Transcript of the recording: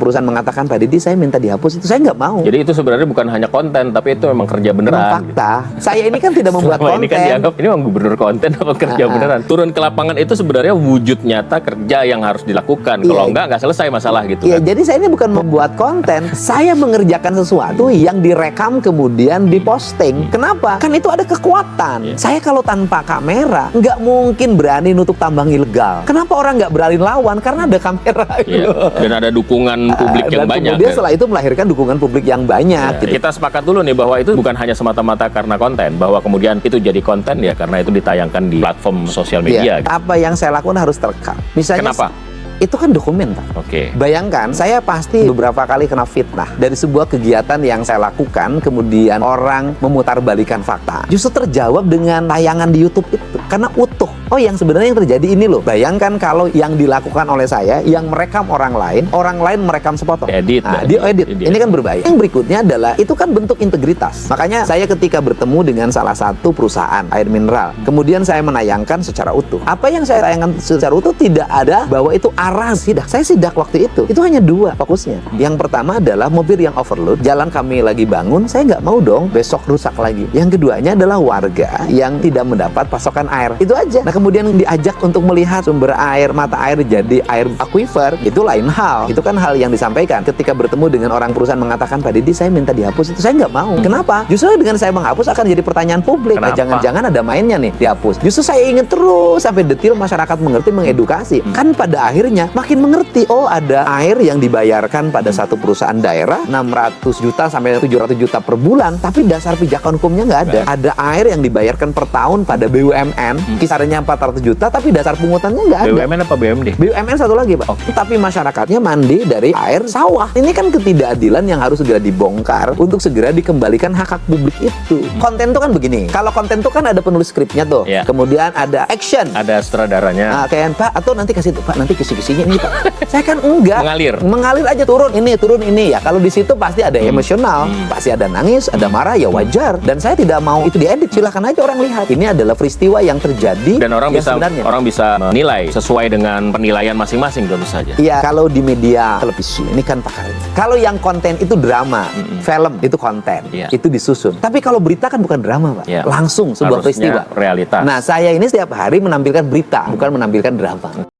perusahaan mengatakan, Pak Deddy saya minta dihapus, itu saya nggak mau. Jadi itu sebenarnya bukan hanya konten, tapi itu memang kerja beneran. Fakta. Saya ini kan tidak membuat konten. Ini kan dianggap ini memang gubernur konten apa kerja beneran. Turun ke lapangan itu sebenarnya wujud nyata kerja yang harus dilakukan. Kalau nggak selesai masalah gitu. Iya, kan? jadi saya ini bukan membuat konten. Saya mengerjakan sesuatu yang direkam kemudian diposting. Kenapa? Kan itu ada kekuatan. Saya kalau tanpa kamera nggak mungkin berani nutup tambang ilegal. Kenapa orang nggak berani lawan? Karena ada kamera. Dan ada dukungan publik yang banyak. Kemudian setelah itu melahirkan dukungan publik yang banyak. Gitu. Kita sepakat dulu nih bahwa itu bukan hanya semata-mata karena konten, bahwa kemudian itu jadi konten ya karena itu ditayangkan di platform sosial media. Gitu. Apa yang saya lakukan harus terekam. Misalnya, kenapa? Itu kan dokumen, Pak. Oke. Bayangkan, saya pasti beberapa kali kena fitnah dari sebuah kegiatan yang saya lakukan, kemudian orang memutarbalikan fakta. Justru terjawab dengan tayangan di YouTube itu, karena utuh. Oh, yang sebenarnya yang terjadi ini loh. Bayangkan kalau yang dilakukan oleh saya, yang merekam orang lain merekam sepotong. Edit. Nah, edit. Ini kan berbahaya. Yang berikutnya adalah, itu kan bentuk integritas. Makanya saya ketika bertemu dengan salah satu perusahaan air mineral, kemudian saya menayangkan secara utuh. Apa yang saya tayangkan secara utuh tidak ada bahwa itu arah sidak. Saya sidak waktu itu. Itu hanya dua fokusnya. Yang pertama adalah mobil yang overload, jalan kami lagi bangun, saya nggak mau dong besok rusak lagi. Yang keduanya adalah warga yang tidak mendapat pasokan air. Itu aja. Nah, kemudian diajak untuk melihat sumber air, mata air jadi air aquifer, itu lain hal. Itu kan hal yang disampaikan. Ketika bertemu dengan orang perusahaan mengatakan, Pak Deddy saya minta dihapus, itu saya nggak mau. Kenapa? Justru dengan saya menghapus akan jadi pertanyaan publik. Nah, jangan-jangan ada mainnya nih dihapus. Justru saya ingin terus sampai detil masyarakat mengerti, mengedukasi. Kan pada akhirnya makin mengerti, oh ada air yang dibayarkan pada satu perusahaan daerah 600 juta sampai 700 juta per bulan, tapi dasar pijakan hukumnya nggak ada. Ada air yang dibayarkan per tahun pada BUMN, kisarannya 400 juta, tapi dasar pungutannya nggak ada. BUMN apa BUMD? BUMN satu lagi, Pak. Tapi masyarakatnya mandi dari air sawah. Ini kan ketidakadilan yang harus segera dibongkar untuk segera dikembalikan hak-hak publik itu. Konten tuh kan begini. Kalau konten tuh kan ada penulis skripnya tuh. Kemudian ada action. Ada sutradaranya. Nah, kayak Pak, atau nanti kasih tuh, Pak, nanti kisi-kisinya ini, Pak. Saya kan enggak. Mengalir aja, turun ini ya. Kalau di situ pasti ada emosional, pasti ada nangis, ada marah, ya wajar. Dan saya tidak mau itu diedit. Silahkan aja orang lihat. Ini adalah peristiwa yang terjadi. Dan orang bisa menilai sesuai dengan penilaian masing-masing tentu saja. Iya, kalau di media televisi ini kan pakar. Kalau yang konten itu drama, film itu konten, itu disusun. Tapi kalau berita kan bukan drama, Pak. Langsung sebuah peristiwa, realitas. Nah, saya ini setiap hari menampilkan berita, bukan menampilkan drama.